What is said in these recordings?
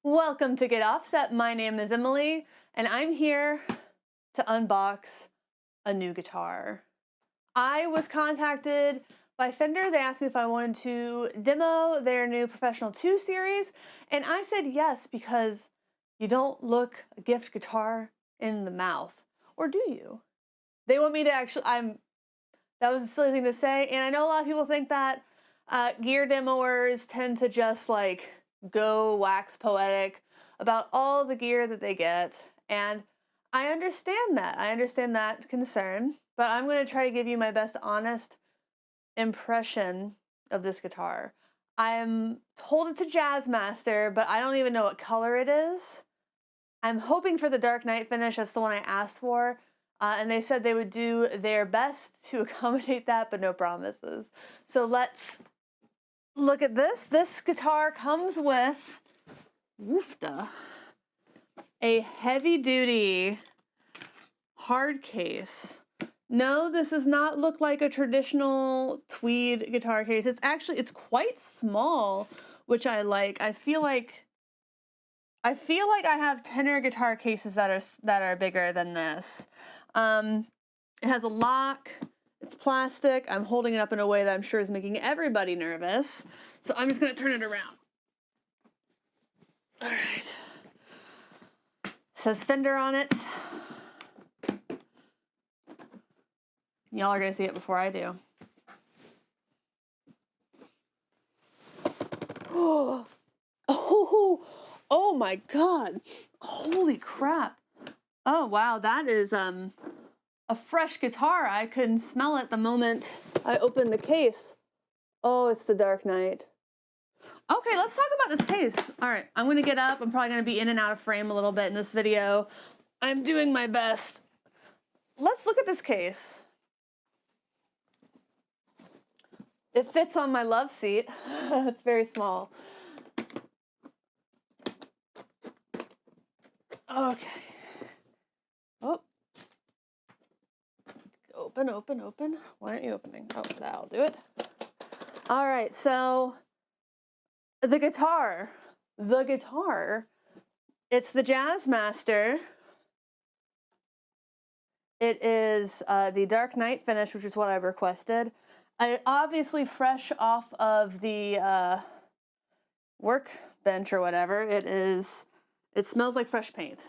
Welcome to Get Offset. My name is Emily, and I'm here to unbox a new guitar. I was contacted by Fender. They asked me if I wanted to demo their new Professional 2 series, and I said yes because you don't look a gift guitar in the mouth, or do you? They want me to that was a silly thing to say, and I know a lot of people think that gear demoers tend to just like go wax poetic about all the gear that they get, and I understand that. I understand that concern, but I'm going to try to give you my best honest impression of this guitar. I'm told it's a Jazzmaster, but I don't even know what color it is. I'm hoping for the dark night finish. That's the one I asked for. And they said they would do their best to accommodate that, but no promises. So let's look at this. This guitar comes with, woofda, a heavy-duty hard case. No, this does not look like a traditional tweed guitar case. It's quite small, which I like. I feel like I have tenor guitar cases that are bigger than this. It has a lock. It's plastic. I'm holding it up in a way that I'm sure is making everybody nervous. So I'm just going to turn it around. All right. It says Fender on it. Y'all are going to see it before I do. Oh my God. Holy crap. Oh wow, that is a fresh guitar. I couldn't smell it the moment I opened the case. Oh, it's the Dark Knight. Okay, let's talk about this case. All right, I'm gonna get up. I'm probably gonna be in and out of frame a little bit in this video. I'm doing my best. Let's look at this case. It fits on my love seat. It's very small. Okay. Oh. Open. Why aren't you opening? Oh, that'll do it. All right, so the guitar, it's the Jazzmaster. It is the Dark Knight finish, which is what I've requested. Obviously fresh off of the workbench or whatever. It smells like fresh paint.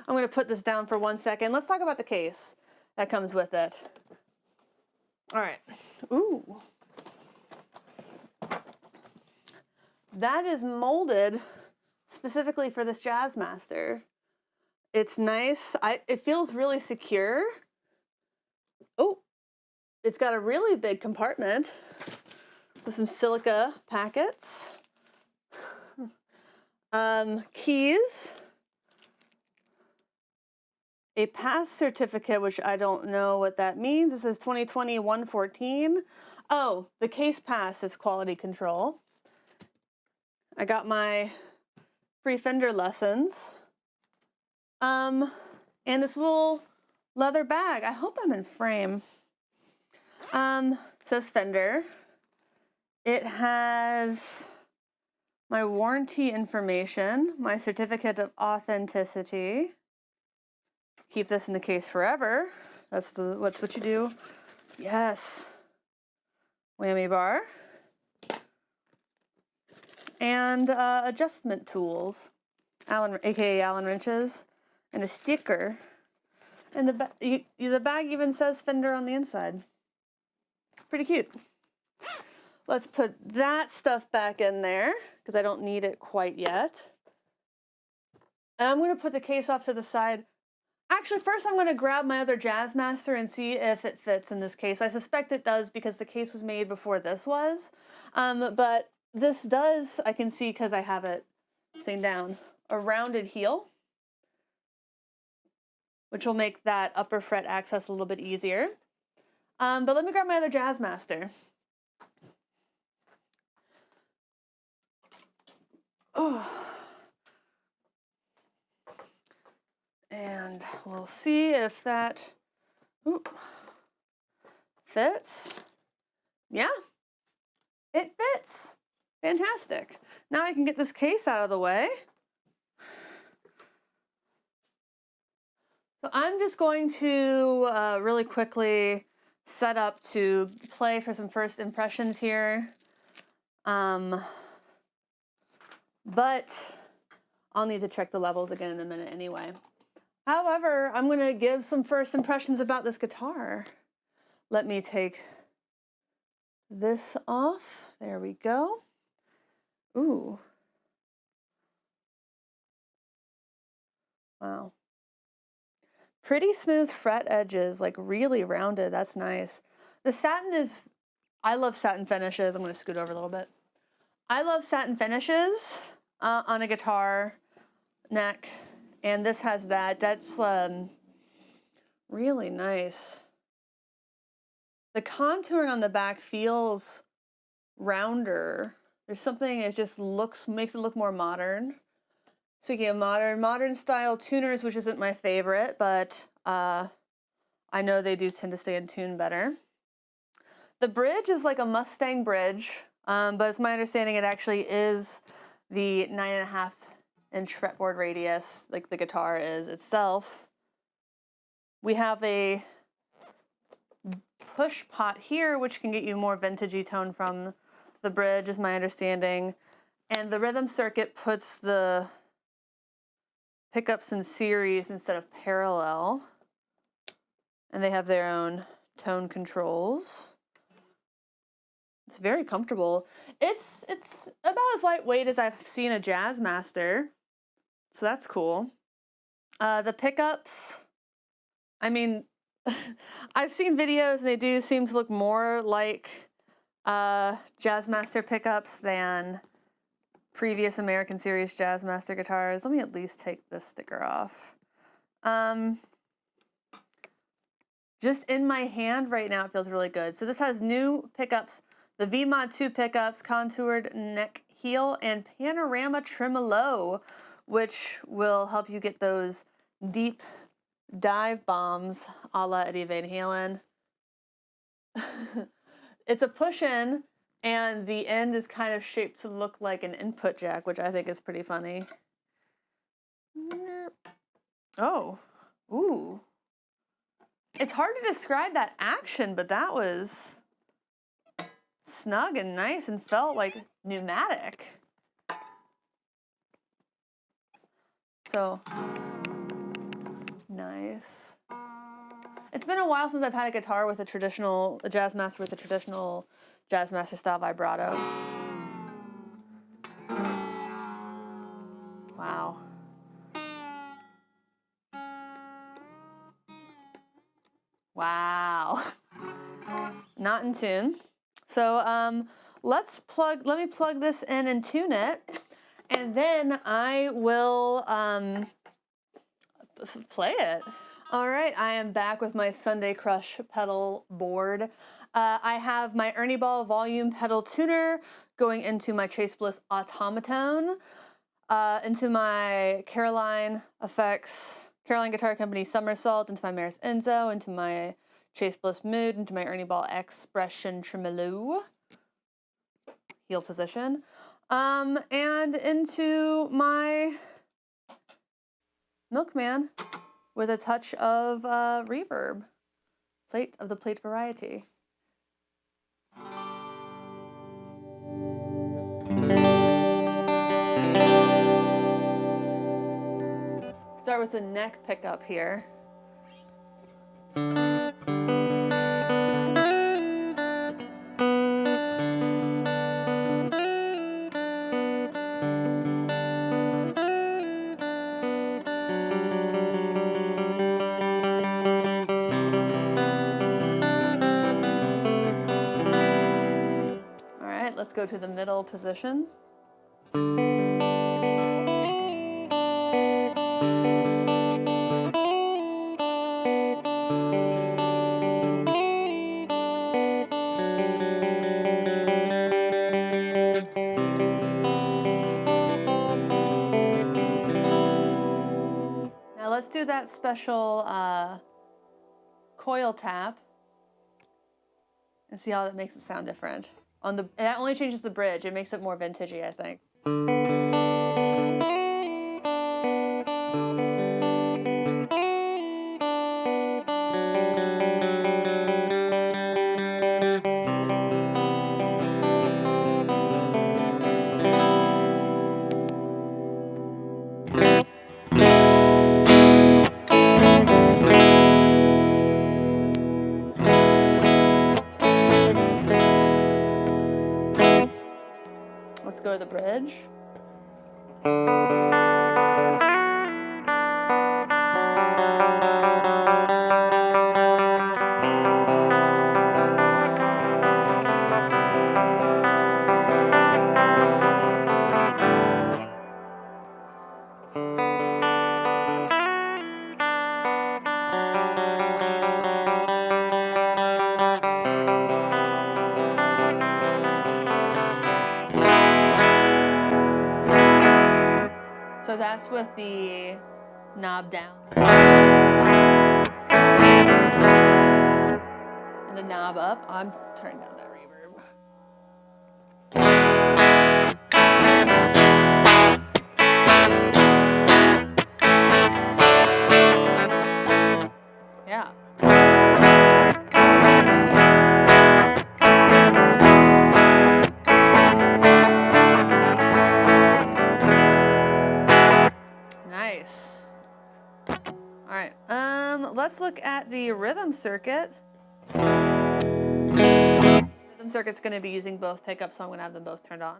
I'm gonna put this down for 1 second. Let's talk about the case that comes with it. All right. Ooh. That is molded specifically for this Jazzmaster. It's nice. It feels really secure. Oh, it's got a really big compartment with some silica packets. Keys. A pass certificate, which I don't know what that means. It says 2020-114. Oh, the case pass is quality control. I got my free Fender lessons. And this little leather bag. I hope I'm in frame. It says Fender. It has my warranty information, my certificate of authenticity. Keep this in the case forever. That's what you do. Yes. Whammy bar. And adjustment tools, aka Allen wrenches, and a sticker. And the bag even says Fender on the inside. Pretty cute. Let's put that stuff back in there because I don't need it quite yet. And I'm going to put the case off to the side. Actually, first I'm going to grab my other Jazzmaster and see if it fits in this case. I suspect it does because the case was made before this was. But this does, I can see because I have it sitting down, a rounded heel, which will make that upper fret access a little bit easier. But let me grab my other Jazzmaster. Oh. And we'll see if that fits. Yeah, it fits. Fantastic. Now I can get this case out of the way. So I'm just going to really quickly set up to play for some first impressions here. But I'll need to check the levels again in a minute anyway. However, I'm going to give some first impressions about this guitar. Let me take this off. There we go. Ooh. Wow. Pretty smooth fret edges, like really rounded. That's nice. The satin is, I love satin finishes. I'm going to scoot over a little bit. I love satin finishes on a guitar neck, and this has that. That's really nice. The contouring on the back feels rounder. There's something, it just makes it look more modern. Speaking of modern style tuners, which isn't my favorite, but I know they do tend to stay in tune better. The bridge is like a Mustang bridge, but it's my understanding it actually is the 9.5-inch fretboard radius, like the guitar is itself. We have a push pot here, which can get you more vintagey tone from the bridge, is my understanding. And the rhythm circuit puts the pickups in series instead of parallel. And they have their own tone controls. It's very comfortable. It's about as lightweight as I've seen a Jazzmaster, so that's cool. The pickups, I mean, I've seen videos and they do seem to look more like Jazzmaster pickups than previous American Series Jazzmaster guitars. Let me at least take this sticker off. Just in my hand right now, it feels really good. So this has new pickups, the VMod 2 pickups, contoured neck heel, and panorama tremolo, which will help you get those deep dive bombs a la Eddie Van Halen. It's a push-in, and the end is kind of shaped to look like an input jack, which I think is pretty funny. Oh, ooh. It's hard to describe that action, but that was snug and nice and felt like pneumatic. So, nice. It's been a while since I've had a guitar with a Jazzmaster with a traditional Jazzmaster style vibrato. Wow. Wow. Not in tune. So let me plug this in and tune it, and then I will play it. All right, I am back with my Sunday Crush pedal board. I have my Ernie Ball volume pedal tuner going into my Chase Bliss Automaton, into my Caroline Guitar Company Somersault, into my Maris Enzo, into my Chase Bliss Mood, into my Ernie Ball Expression Tremolo, heel position, and into my Milkman with a touch of reverb, the plate variety. Start with the neck pickup here. All right, let's go to the middle position. Now let's do that special coil tap and see how that makes it sound different. that only changes the bridge. It makes it more vintagey, I think. Let's go to the bridge. So that's with the knob down. And the knob up. I'm turning down that reverb. Yeah. Nice. All right, let's look at the rhythm circuit. Rhythm circuit's going to be using both pickups, so I'm going to have them both turned on.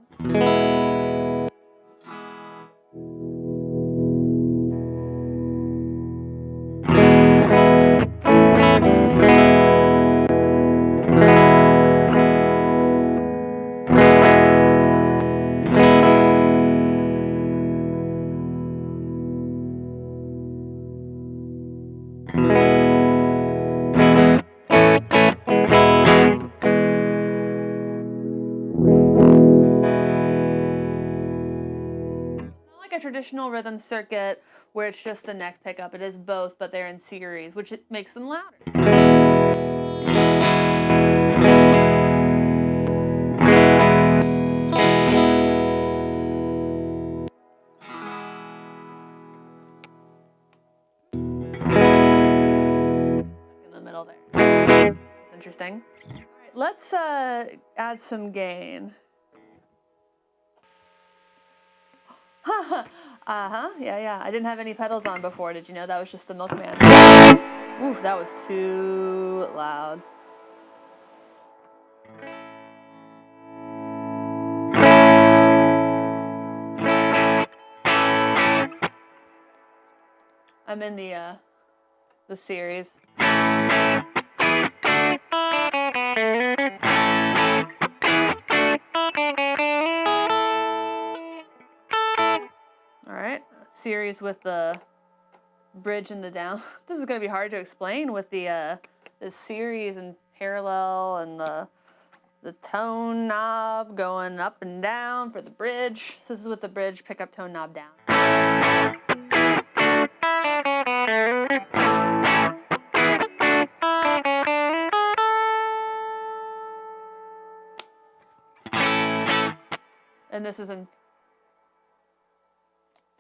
A traditional rhythm circuit where it's just the neck pickup. It is both, but they're in series, which makes them louder. In the middle there. That's interesting. All right, let's add some gain. Yeah. I didn't have any pedals on before. Did you know that was just the Milkman? Oof, that was too loud. I'm in the series. All right, series with the bridge and the down. This is going to be hard to explain with the series and parallel and the tone knob going up and down for the bridge. So this is with the bridge pickup tone knob down. And this is in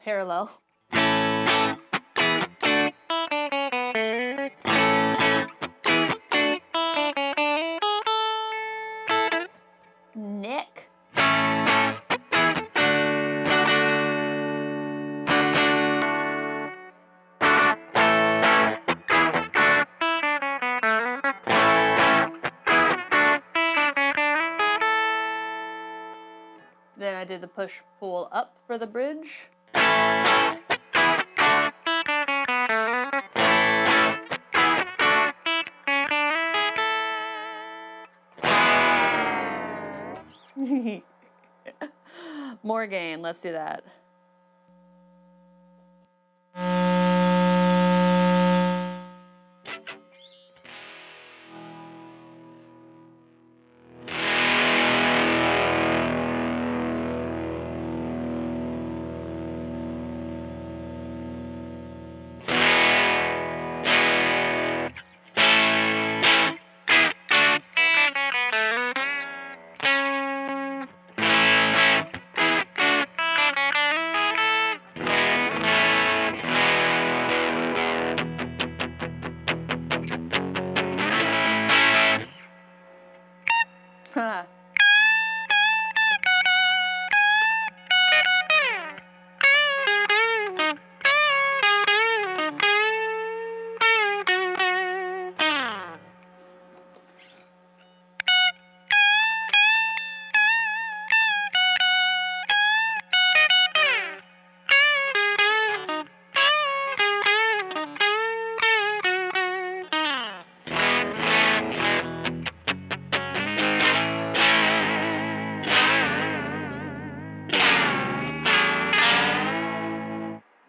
parallel. Nick. Then I did the push-pull up for the bridge. More gain, let's do that.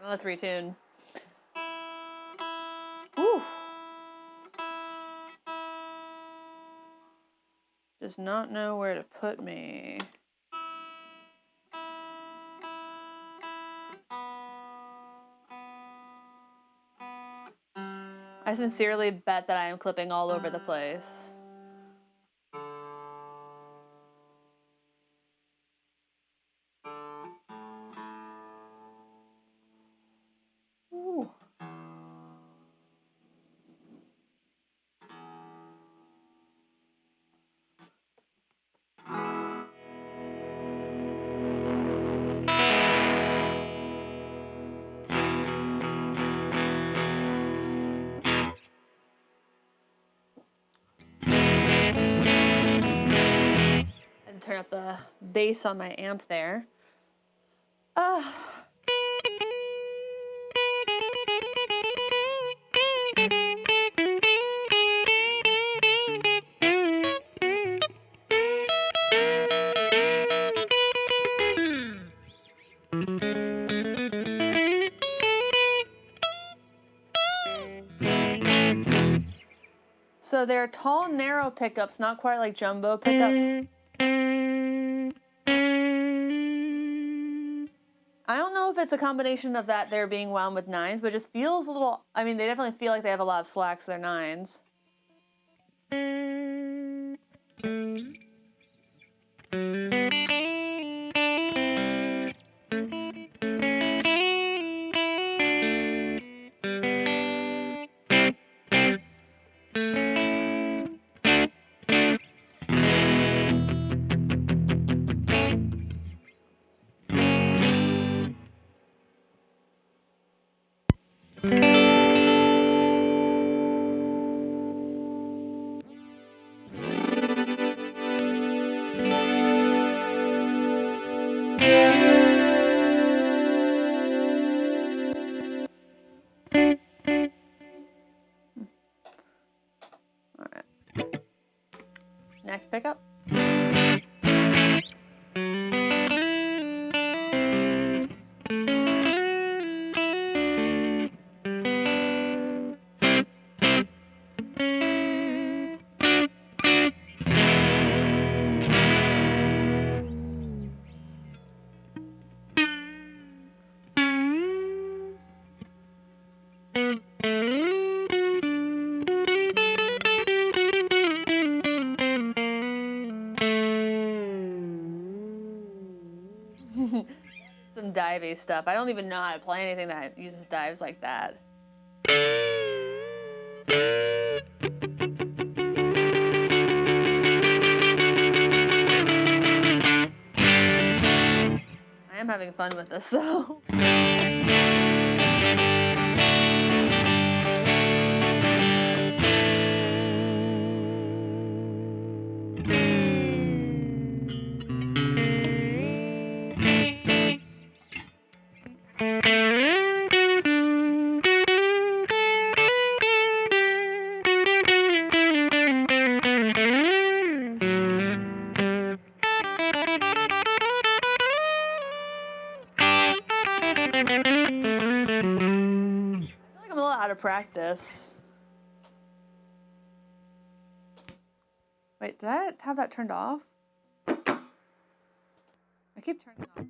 Let's retune. Whew. Does not know where to put me. I sincerely bet that I am clipping all over the place. Ooh. And turn up the bass on my amp there. So they're tall, narrow pickups, not quite like jumbo pickups. I don't know if it's a combination of that they're being wound with nines, but it just feels a little, I mean, they definitely feel like they have a lot of slacks, they're nines. All right. Next pickup. Some divey stuff. I don't even know how to play anything that uses dives like that. I am having fun with this though. Out of practice. Wait, did I have that turned off? I keep turning off my...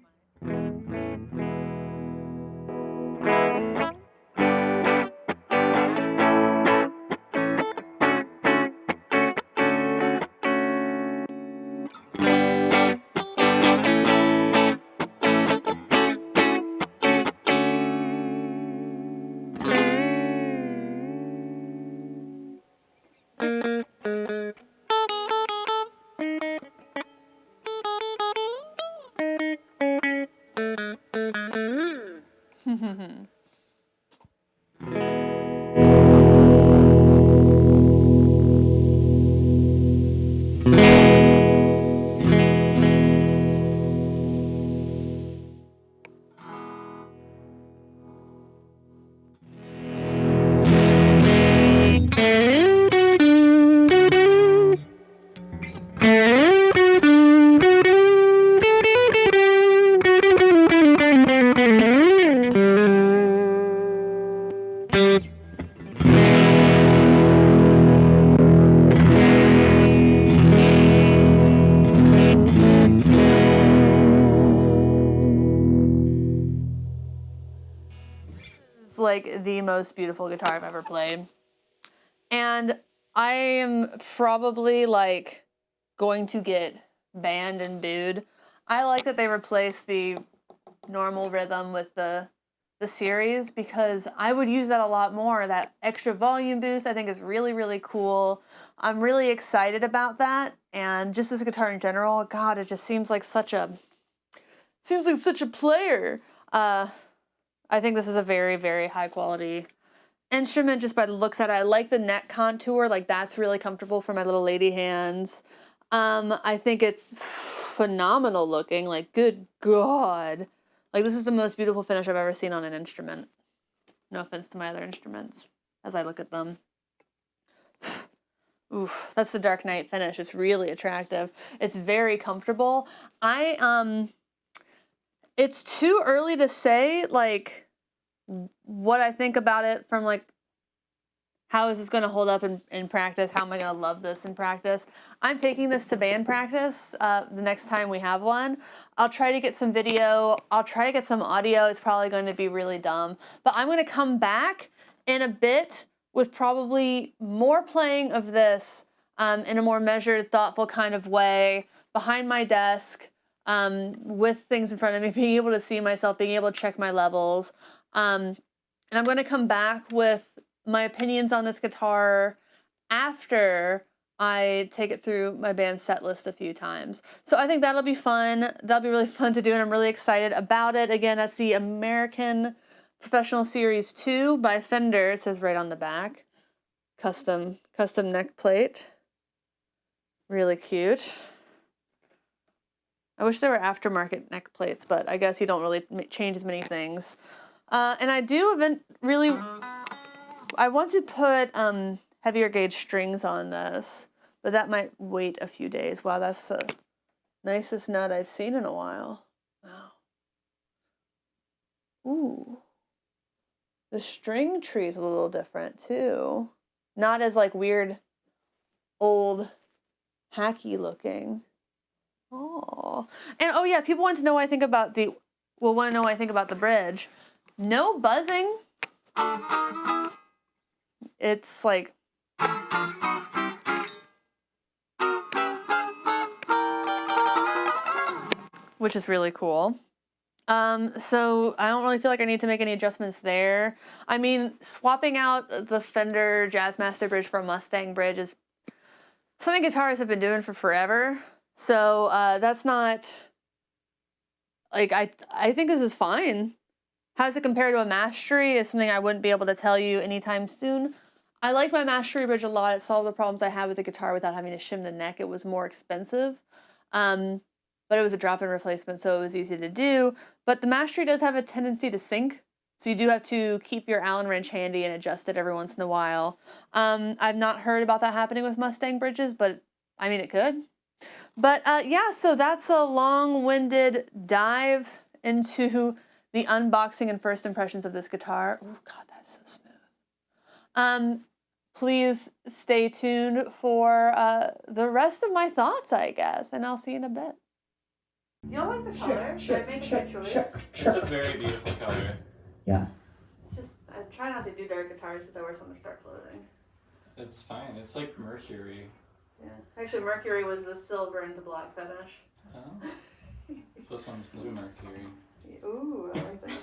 Like the most beautiful guitar I've ever played, and I am probably like going to get banned and booed. I like that they replaced the normal rhythm with the series, because I would use that a lot more. That extra volume boost I think is really, really cool. I'm really excited about that, and just this guitar in general, God, it just seems like such a player. I think this is a very, very high quality instrument just by the looks at it. I like the neck contour, like that's really comfortable for my little lady hands. I think it's phenomenal looking, like good God. Like this is the most beautiful finish I've ever seen on an instrument. No offense to my other instruments as I look at them. Oof, that's the Dark Knight finish. It's really attractive. It's very comfortable. It's too early to say, like, what I think about it from, like, how is this going to hold up in practice? How am I going to love this in practice? I'm taking this to band practice the next time we have one. I'll try to get some video. I'll try to get some audio. It's probably going to be really dumb. But I'm going to come back in a bit with probably more playing of this in a more measured, thoughtful kind of way, behind my desk, with things in front of me, being able to see myself, being able to check my levels. And I'm going to come back with my opinions on this guitar after I take it through my band set list a few times. So I think that'll be fun. That'll be really fun to do, and I'm really excited about it. Again, that's the American Professional Series 2 by Fender. It says right on the back. Custom neck plate. Really cute. I wish there were aftermarket neck plates, but I guess you don't really change as many things. And I do I want to put heavier gauge strings on this, but that might wait a few days. Wow, that's the nicest nut I've seen in a while. Wow. Ooh. The string tree is a little different too. Not as like weird, old, hacky looking. Oh. And oh yeah, people want to know what I think about the bridge. No buzzing. It's like which is really cool. So I don't really feel like I need to make any adjustments there. I mean, swapping out the Fender Jazzmaster bridge for a Mustang bridge is something guitarists have been doing for forever. So that's not like I think this is fine. How does it compare to a Mastery is something I wouldn't be able to tell you anytime soon. I liked my Mastery bridge a lot. It solved the problems I had with the guitar without having to shim the neck. It was more expensive, but it was a drop-in replacement, so it was easy to do. But the Mastery does have a tendency to sink, so you do have to keep your Allen wrench handy and adjust it every once in a while. I've not heard about that happening with Mustang bridges, but I mean, it could. But yeah, so that's a long-winded dive into the unboxing and first impressions of this guitar. Oh God, that's so smooth. Please stay tuned for the rest of my thoughts, I guess, and I'll see you in a bit. You don't like the color? Should I make a good choice? It's a very beautiful color. Yeah. It's just, I try not to do dark guitars because I wear so much dark clothing. It's fine. It's like Mercury. Yeah. Actually, Mercury was the silver and the black finish. Oh. So this one's blue Mercury. Ooh, I like that.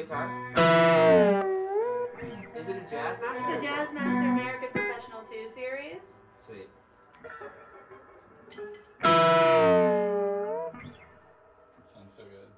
guitar? Is it a Jazzmaster? It's a Jazzmaster American Professional 2 series. Sweet. That sounds so good.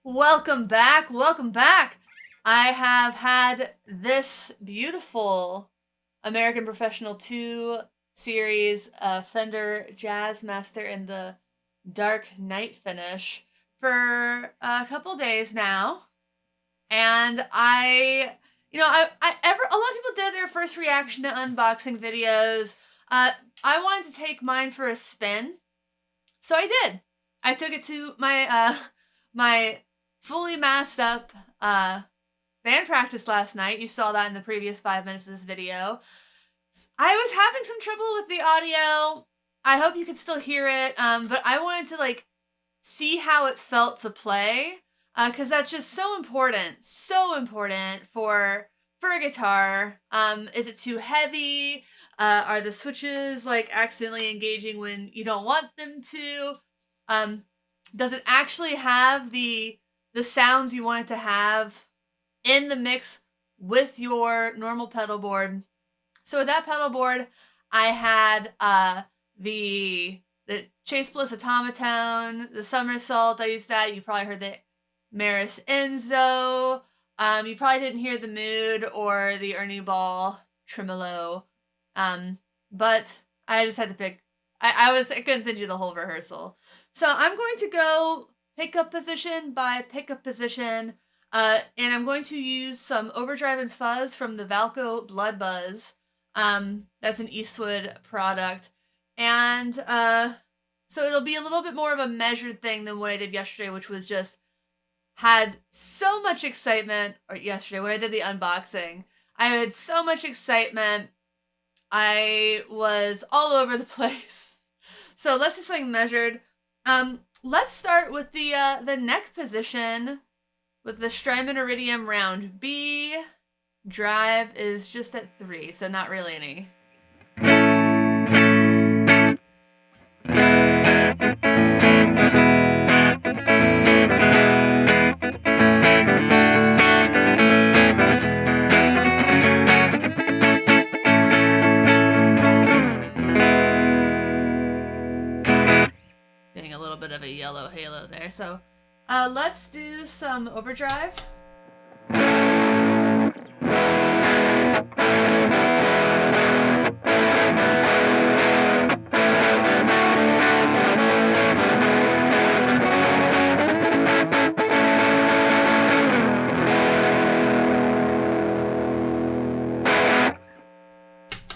Welcome back, welcome back. I have had this beautiful American Professional 2 series Fender Jazzmaster in the dark night finish for a couple days now. And a lot of people did their first reaction to unboxing videos. I wanted to take mine for a spin. So I did. I took it to my my fully masked up band practice last night. You saw that in the previous 5 minutes of this video. I was having some trouble with the audio. I hope you could still hear it, but I wanted to see how it felt to play, because that's just so important for a guitar. Is it too heavy? Are the switches accidentally engaging when you don't want them to? Does it actually have the sounds you want it to have in the mix with your normal pedal board? So with that pedal board, I had the Chase Bliss Automaton, the Somersault. I used that. You probably heard the Maris Enzo. You probably didn't hear the Mood or the Ernie Ball Tremolo. But I just had to pick. I couldn't send you the whole rehearsal. So I'm going to go pickup position by pickup position, and I'm going to use some overdrive and fuzz from the Valco Blood Buzz. That's an Eastwood product. And so it'll be a little bit more of a measured thing than what I did yesterday, which was just had so much excitement. Or yesterday, when I did the unboxing, I had so much excitement. I was all over the place. So let's do something measured. Let's start with the neck position with the Strymon Iridium Round B. Drive is just at 3, so not really any. Getting a little bit of a yellow halo there. So let's do some overdrive.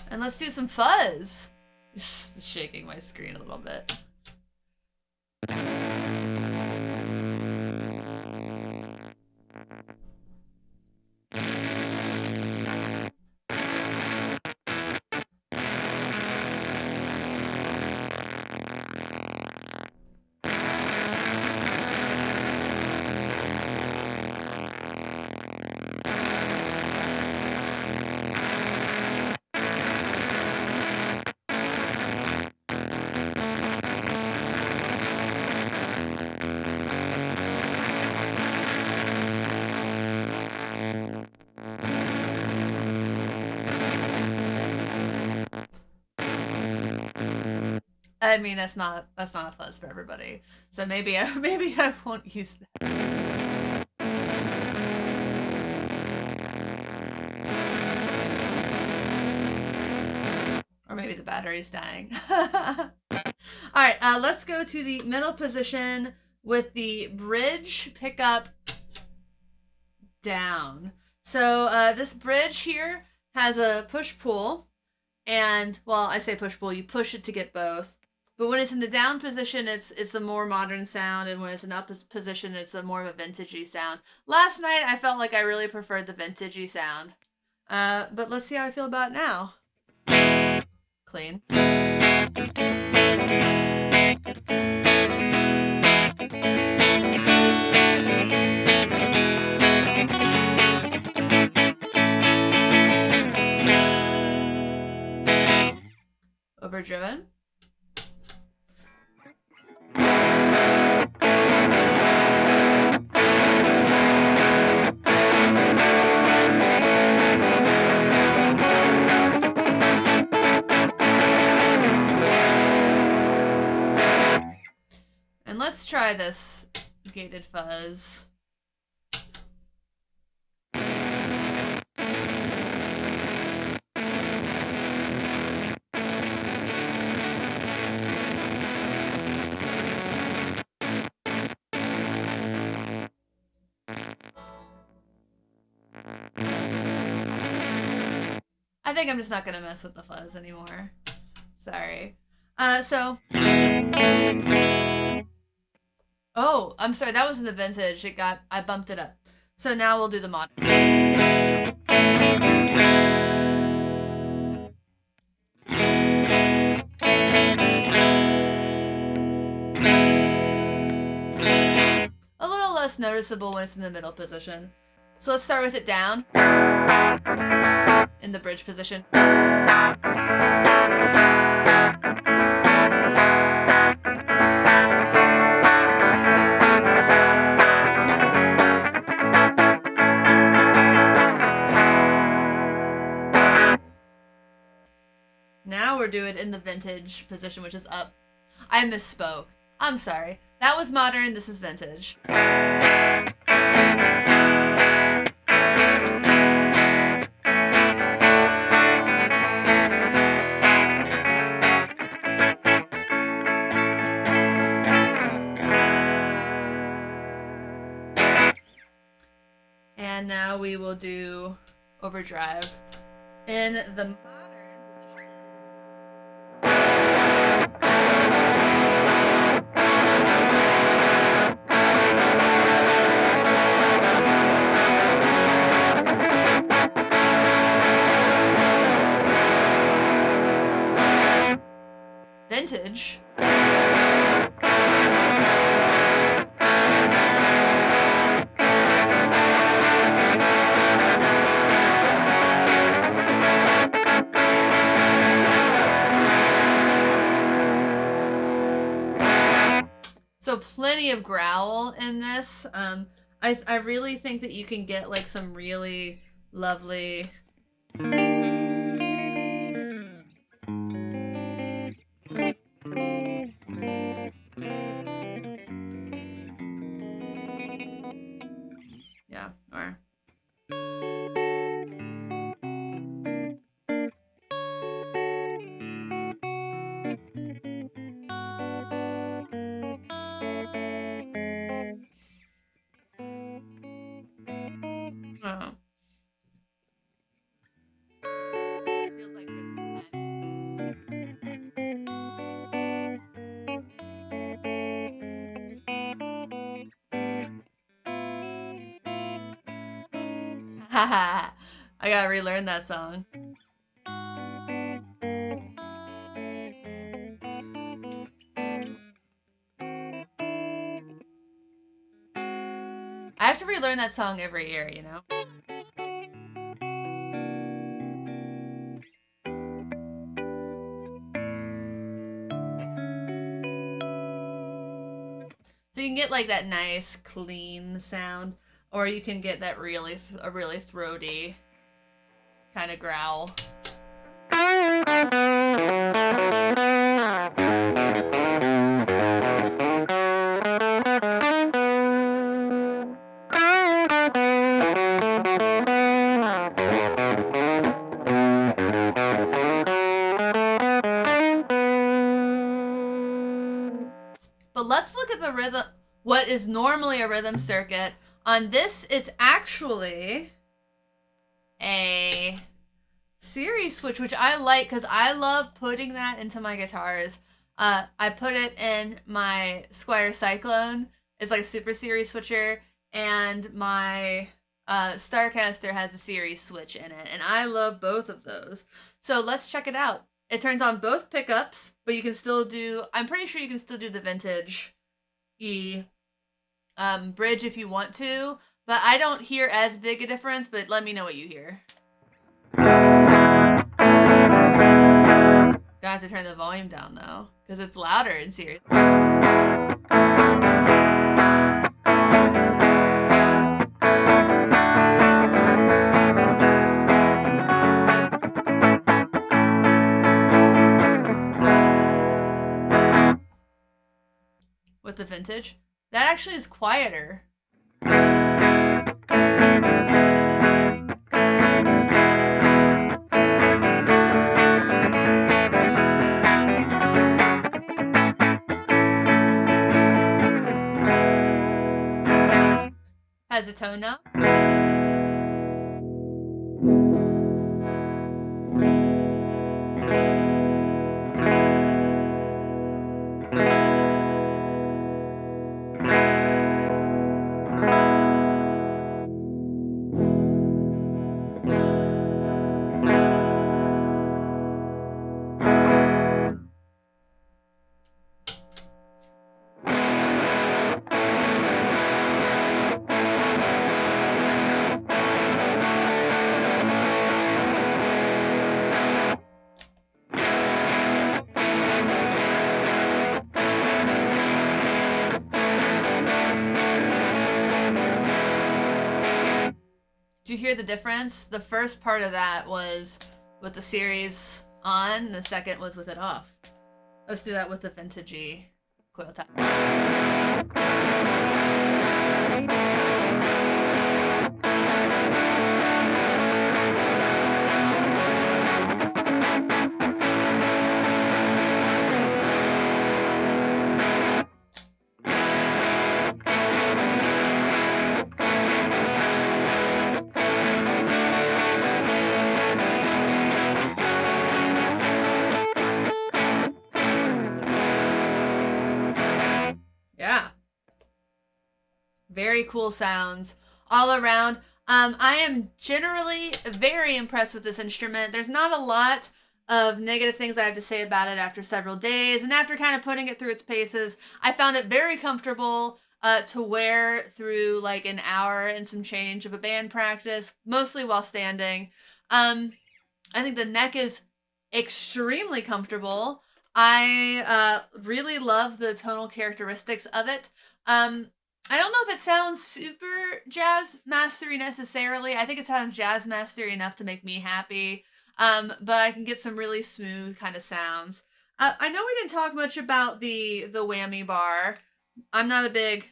And let's do some fuzz. It's shaking my screen a little bit. I mean, that's not a fuzz for everybody. So maybe I won't use that. Or maybe the battery's dying. All right, let's go to the middle position with the bridge pickup down. So this bridge here has a push-pull, and well, I say push-pull, you push it to get both. But when it's in the down position, it's a more modern sound, and when it's in up position, it's a more of a vintagey sound. Last night, I felt like I really preferred the vintagey sound. But let's see how I feel about it now. Clean. Overdriven. And let's try this gated fuzz. I think I'm just not gonna mess with the fuzz anymore. Sorry. Oh, I'm sorry, that was in the vintage. I bumped it up. So now we'll do the modern. A little less noticeable when it's in the middle position. So let's start with it down. In the bridge position. Now we're doing it in the vintage position, which is up. I misspoke. I'm sorry. That was modern, this is vintage. And now we will do overdrive in the modern position. Vintage. So plenty of growl in this. I really think that you can get like some really lovely. Yeah, or. Oh. It feels like Christmas time. Haha. I gotta relearn that song. I have to relearn that song every year, you know? So you can get like that nice, clean sound, or you can get that really throaty kind of growl. But let's look at the rhythm, what is normally a rhythm circuit. On this, it's actually a series switch, which I like because I love putting that into my guitars. I put it in my Squire Cyclone. It's like a Super Series switcher, and my Starcaster has a series switch in it, and I love both of those. So let's check it out. It turns on both pickups, but you can still do, I'm pretty sure you can still do the vintage E bridge if you want to, but I don't hear as big a difference, but let me know what you hear. Don't have to turn the volume down though, because it's louder in series. With the vintage, that actually is quieter. Has a tone now. Do you hear the difference? The first part of that was with the series on, and the second was with it off. Let's do that with the vintagey coil top. Yeah. Very cool sounds all around. I am generally very impressed with this instrument. There's not a lot of negative things I have to say about it after several days, and after kind of putting it through its paces, I found it very comfortable to wear through like an hour and some change of a band practice, mostly while standing. I think the neck is extremely comfortable. I really love the tonal characteristics of it. I don't know if it sounds super jazz mastery necessarily. I think it sounds jazz mastery enough to make me happy. But I can get some really smooth kind of sounds. I know we didn't talk much about the whammy bar. I'm not a big.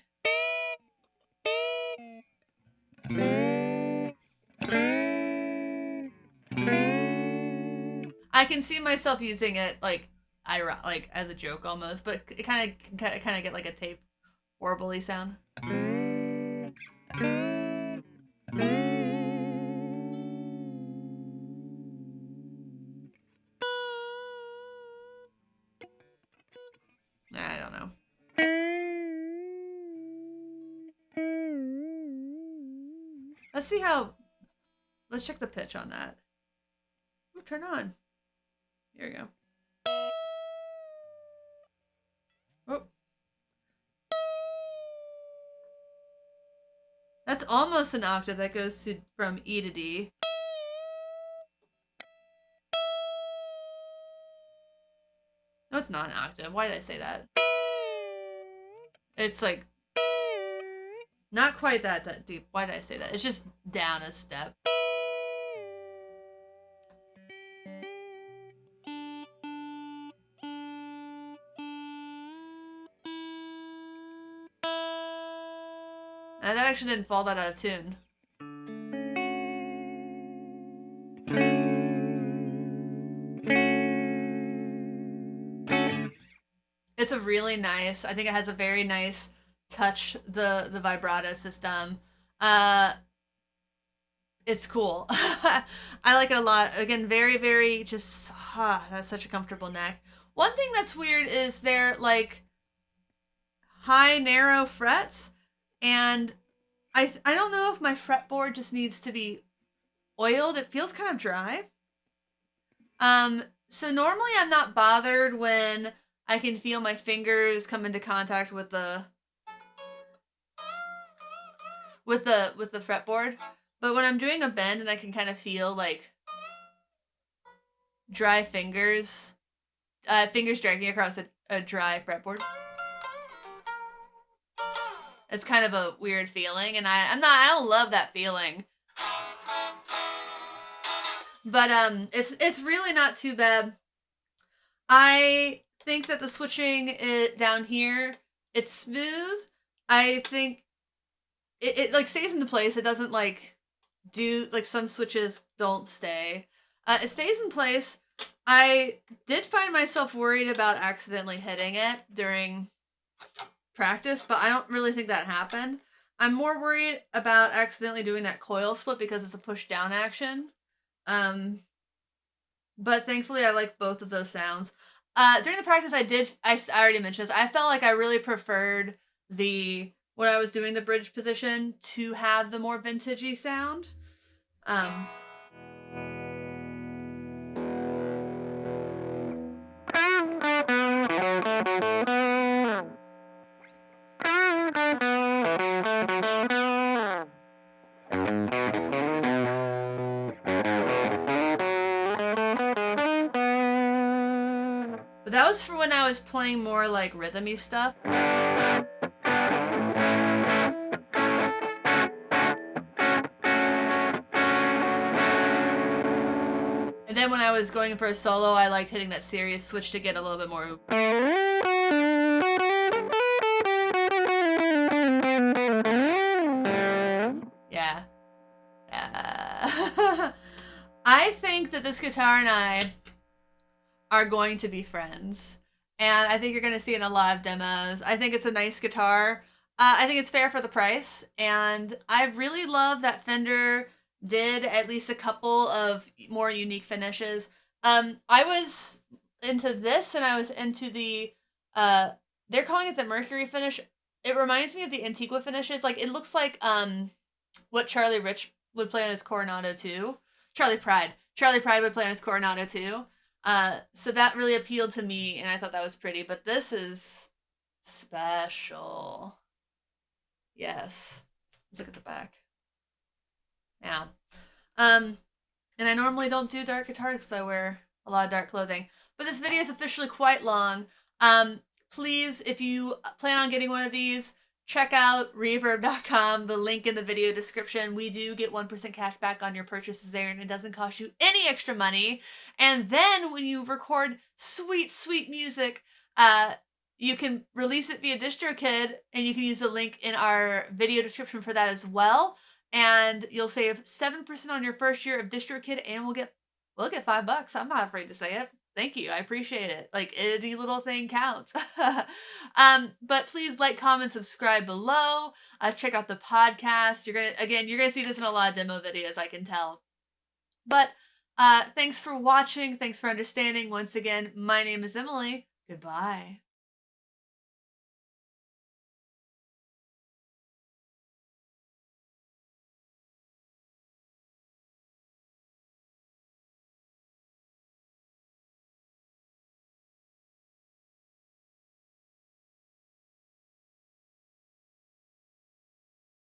I can see myself using it like as a joke almost, but it kind of get like a tape warbly sound. I don't know. Let's see how. Let's check the pitch on that. Ooh, turn on. Here we go. Oh. That's almost an octave that goes from E to D. No, it's not an octave. Why did I say that? It's like not quite that deep. Why did I say that? It's just down a step. And that actually didn't fall that out of tune. It's a really nice, I think it has a very nice touch, the vibrato system. It's cool. I like it a lot. Again, very, very just, that's such a comfortable neck. One thing that's weird is they're like high narrow frets, and I don't know if my fretboard just needs to be oiled. It feels kind of dry. So normally I'm not bothered when I can feel my fingers come into contact with the fretboard, but when I'm doing a bend and I can kind of feel like dry fingers dragging across a dry fretboard, it's kind of a weird feeling, and I don't love that feeling. But it's really not too bad. I think that the switching down here, it's smooth. I think it like stays into place. It doesn't like do like some switches don't stay. It stays in place. I did find myself worried about accidentally hitting it during practice, but I don't really think that happened. I'm more worried about accidentally doing that coil split because it's a push down action. But thankfully I like both of those sounds. During the practice I already mentioned this, I felt like I really preferred when I was doing the bridge position to have the more vintagey sound. But that was for when I was playing more like rhythmy stuff. And then when I was going for a solo, I liked hitting that serious switch to get a little bit more. Yeah. I think that this guitar and I are going to be friends. And I think you're going to see it in a lot of demos. I think it's a nice guitar. I think it's fair for the price. And I really love that Fender did at least a couple of more unique finishes. I was into this, and I was into the, they're calling it the Mercury finish. It reminds me of the Antigua finishes. Like, it looks like what Charlie Rich would play on his Coronado 2. Charlie Pride would play on his Coronado 2. So that really appealed to me, and I thought that was pretty. But this is special. Yes. Let's look at the back. Yeah. And I normally don't do dark guitars because I wear a lot of dark clothing. But this video is officially quite long. Please, if you plan on getting one of these, check out reverb.com, the link in the video description. We do get 1% cash back on your purchases there, and it doesn't cost you any extra money. And then when you record sweet, sweet music, you can release it via DistroKid, and you can use the link in our video description for that as well. And you'll save 7% on your first year of DistroKid, and we'll get $5. I'm not afraid to say it. Thank you. I appreciate it. Like, any little thing counts. But please like, comment, subscribe below. Check out the podcast. You're gonna see this in a lot of demo videos, I can tell. But thanks for watching. Thanks for understanding. Once again, my name is Emily. Goodbye.